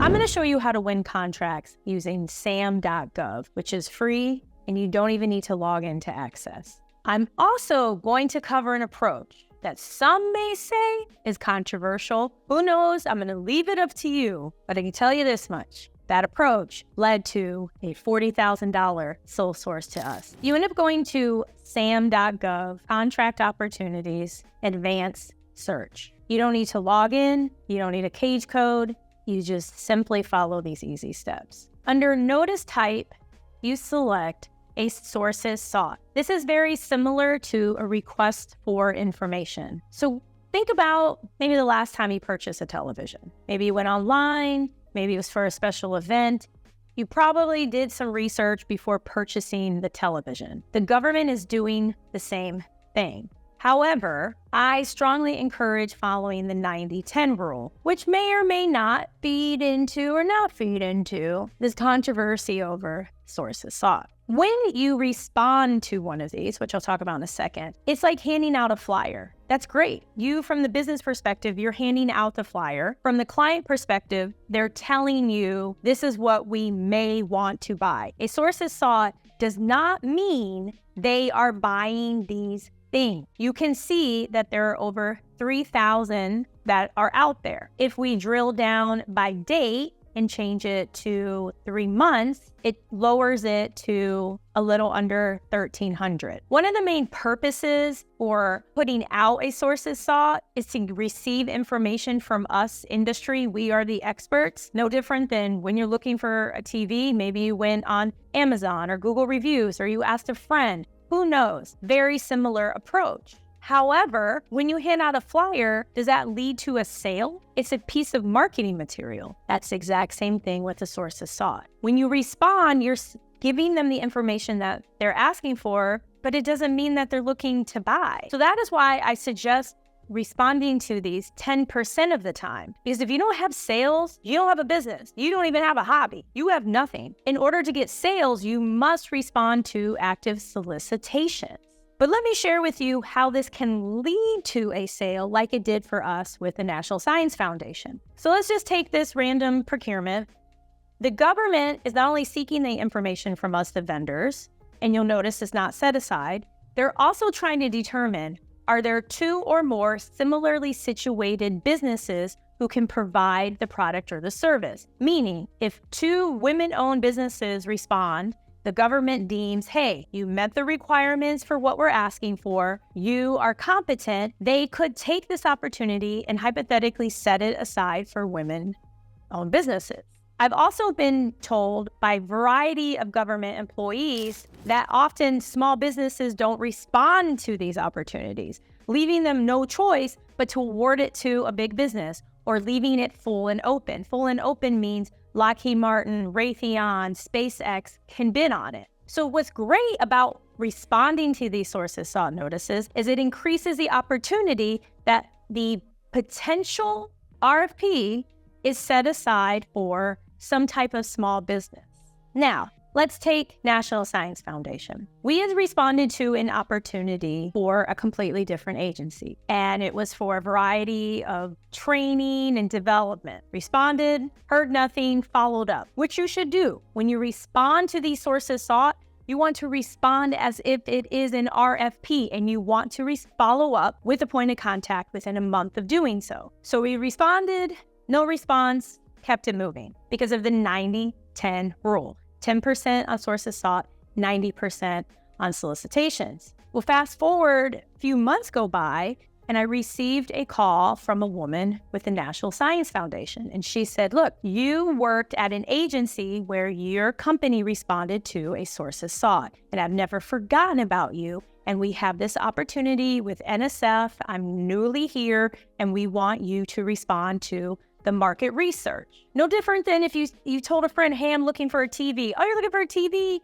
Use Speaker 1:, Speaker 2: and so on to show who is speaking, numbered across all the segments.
Speaker 1: I'm going to show you how to win contracts using sam.gov, which is free and you don't even need to log in to access. I'm also going to cover an approach that some may say is controversial. Who knows? I'm going to leave it up to you, but I can tell you this much. That approach led to a $40,000 sole source to us. You end up going to sam.gov, contract opportunities, advanced search. You don't need to log in. You don't need a cage code. You just simply follow these easy steps. Under notice type, you select a sources sought. This is very similar to a request for information. So think about maybe the last time you purchased a television. Maybe you went online, maybe it was for a special event. You probably did some research before purchasing the television. The government is doing the same thing. However, I strongly encourage following the 90-10 rule, which may or may not feed into or not feed into this controversy over sources sought. When you respond to one of these, which I'll talk about in a second, it's like handing out a flyer. That's great. You, from the business perspective, you're handing out the flyer. From the client perspective, they're telling you this is what we may want to buy. A sources sought does not mean they are buying these things. You can see that there are over 3,000 that are out there. If we drill down by date and change it to 3 months, it lowers it to a little under 1,300. One of the main purposes for putting out a sources sought is to receive information from us industry. We are the experts. No different than when you're looking for a TV, maybe you went on Amazon or Google reviews, or you asked a friend. Who knows? Very similar approach. However, when you hand out a flyer, does that lead to a sale? It's a piece of marketing material. That's the exact same thing with the sources sought. When you respond, you're giving them the information that they're asking for, but it doesn't mean that they're looking to buy. So that is why I suggest responding to these 10% of the time. Because if you don't have sales, you don't have a business. You don't even have a hobby. You have nothing. In order to get sales, you must respond to active solicitations. But let me share with you how this can lead to a sale like it did for us with the National Science Foundation. So let's just take this random procurement. The government is not only seeking the information from us, the vendors, and you'll notice it's not set aside, they're also trying to determine, are there 2 or more similarly situated businesses who can provide the product or the service? Meaning, if 2 women-owned businesses respond, the government deems, hey, you met the requirements for what we're asking for, you are competent, they could take this opportunity and hypothetically set it aside for women-owned businesses. I've also been told by a variety of government employees that often small businesses don't respond to these opportunities, leaving them no choice but to award it to a big business or leaving it full and open. Full and open means Lockheed Martin, Raytheon, SpaceX can bid on it. So what's great about responding to these sources sought notices is it increases the opportunity that the potential RFP is set aside for some type of small business. Now, let's take National Science Foundation. We had responded to an opportunity for a completely different agency, and it was for a variety of training and development. Responded, heard nothing, followed up, which you should do. When you respond to these sources sought, you want to respond as if it is an RFP, and you want to follow up with a point of contact within a month of doing so. So we responded, no response, kept it moving because of the 90-10 rule. 10% on sources sought, 90% on solicitations. Well, fast forward, a few months go by, and I received a call from a woman with the National Science Foundation. And she said, look, you worked at an agency where your company responded to a sources sought, and I've never forgotten about you. And we have this opportunity with NSF. I'm newly here, and we want you to respond to the market research. No different than if you told a friend, hey, I'm looking for a TV. Oh, you're looking for a TV?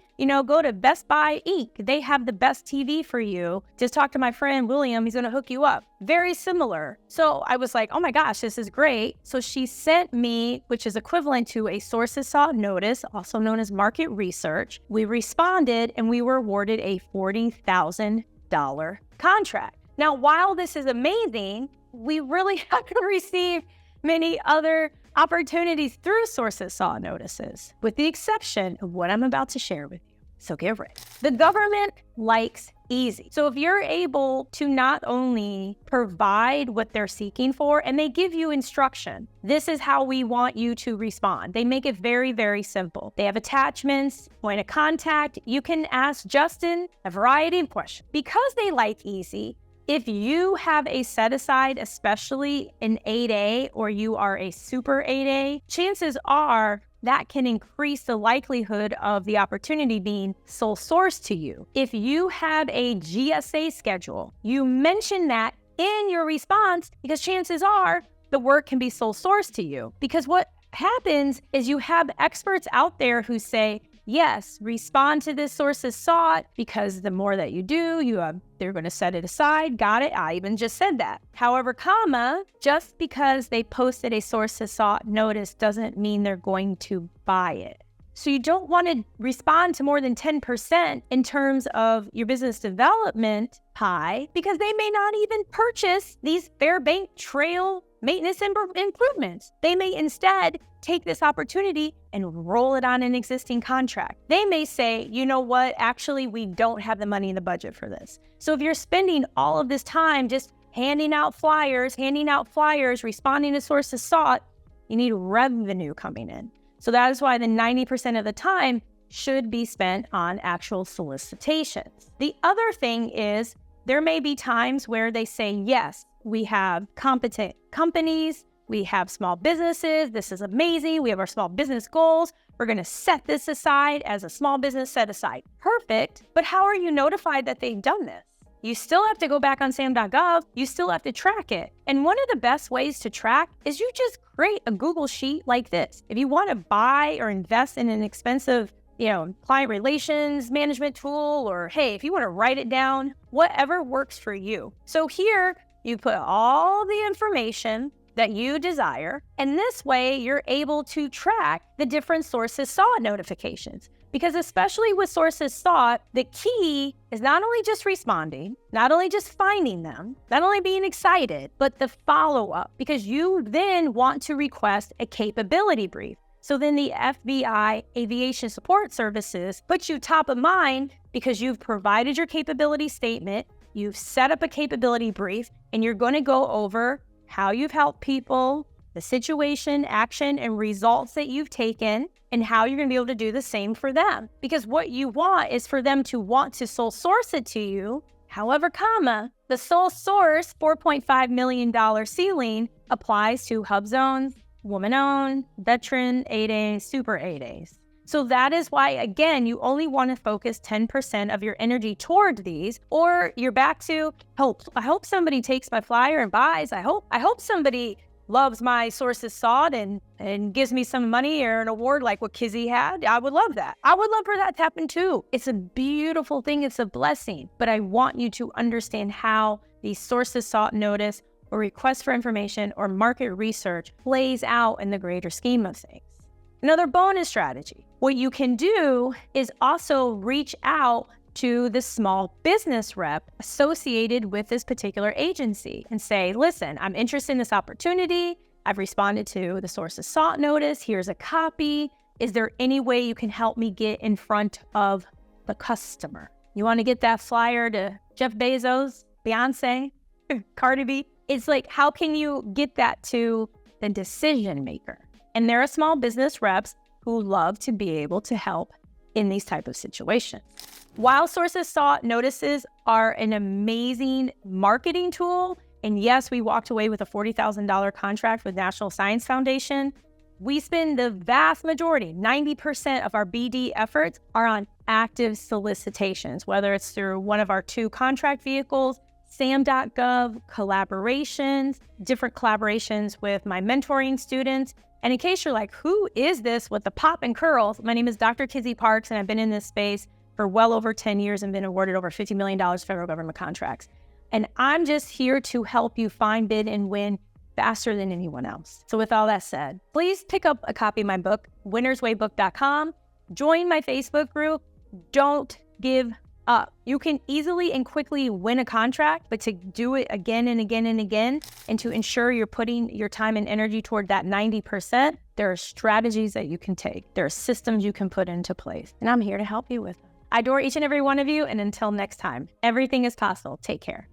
Speaker 1: Go to Best Buy Inc. They have the best TV for you. Just talk to my friend, William. He's going to hook you up. Very similar. So I was like, oh my gosh, this is great. So she sent me, which is equivalent to a sources sought notice, also known as market research. We responded and we were awarded a $40,000 contract. Now, while this is amazing, we really haven't received many other opportunities through sources saw notices, with the exception of what I'm about to share with you. So get ready. The government likes easy. So if you're able to not only provide what they're seeking for, and they give you instruction, this is how we want you to respond. They make it very, very simple. They have attachments, point of contact. You can ask Justin a variety of questions. Because they like easy, if you have a set aside, especially in 8A, or you are a super 8A, chances are that can increase the likelihood of the opportunity being sole source to you. If you have a GSA schedule, you mention that in your response because chances are the work can be sole source to you. Because what happens is you have experts out there who say, yes, respond to this source as sought because the more that you do, they're going to set it aside. Got it? I even just said that. However, just because they posted a source as sought notice doesn't mean they're going to buy it. So you don't want to respond to more than 10% in terms of your business development pie because they may not even purchase these Fairbank Trail maintenance improvements. They may instead take this opportunity and roll it on an existing contract. They may say, you know what, actually, we don't have the money in the budget for this. So if you're spending all of this time just handing out flyers, responding to sources sought, you need revenue coming in. So that is why the 90% of the time should be spent on actual solicitations. The other thing is there may be times where they say, yes, we have competent companies, we have small businesses, this is amazing, we have our small business goals, we're going to set this aside as a small business set aside. Perfect, but how are you notified that they've done this? You still have to go back on SAM.gov, you still have to track it. And one of the best ways to track is you just create a Google sheet like this. If you want to buy or invest in an expensive client relations management tool, or hey, if you want to write it down, whatever works for you. So here, you put all the information that you desire, and this way you're able to track the different sources sought notifications. Because especially with sources sought, the key is not only just responding, not only just finding them, not only being excited, but the follow-up, because you then want to request a capability brief. So then the FBI Aviation Support Services puts you top of mind because you've provided your capability statement, you've set up a capability brief, and you're going to go over how you've helped people, the situation, action, and results that you've taken, and how you're going to be able to do the same for them. Because what you want is for them to want to sole source it to you. However, the sole source $4.5 million ceiling applies to hub zones, woman-owned, veteran 8A, super 8As. So that is why, again, you only want to focus 10% of your energy toward these, or you're back to hope. I hope somebody takes my flyer and buys. I hope somebody loves my sources sought and gives me some money or an award like what Kizzy had. I would love that. I would love for that to happen too. It's a beautiful thing. It's a blessing. But I want you to understand how the sources sought notice or request for information or market research plays out in the greater scheme of things. Another bonus strategy. What you can do is also reach out to the small business rep associated with this particular agency and say, listen, I'm interested in this opportunity. I've responded to the sources sought notice. Here's a copy. Is there any way you can help me get in front of the customer? You want to get that flyer to Jeff Bezos, Beyonce, Cardi B? It's like, how can you get that to the decision maker? And there are small business reps who love to be able to help in these type of situations. While sources sought notices are an amazing marketing tool, and yes, we walked away with a $40,000 contract with National Science Foundation, we spend the vast majority, 90% of our BD efforts are on active solicitations, whether it's through one of our 2 contract vehicles, SAM.gov, collaborations, different collaborations with my mentoring students. And in case you're like, who is this with the pop and curls? My name is Dr. Kizzy Parks, and I've been in this space for well over 10 years and been awarded over $50 million federal government contracts. And I'm just here to help you find, bid, and win faster than anyone else. So with all that said, please pick up a copy of my book, winnerswaybook.com. Join my Facebook group. Don't give up. You can easily and quickly win a contract, but to do it again and again and again, and to ensure you're putting your time and energy toward that 90%, there are strategies that you can take. There are systems you can put into place, and I'm here to help you with them. I adore each and every one of you, and until next time, everything is possible. Take care.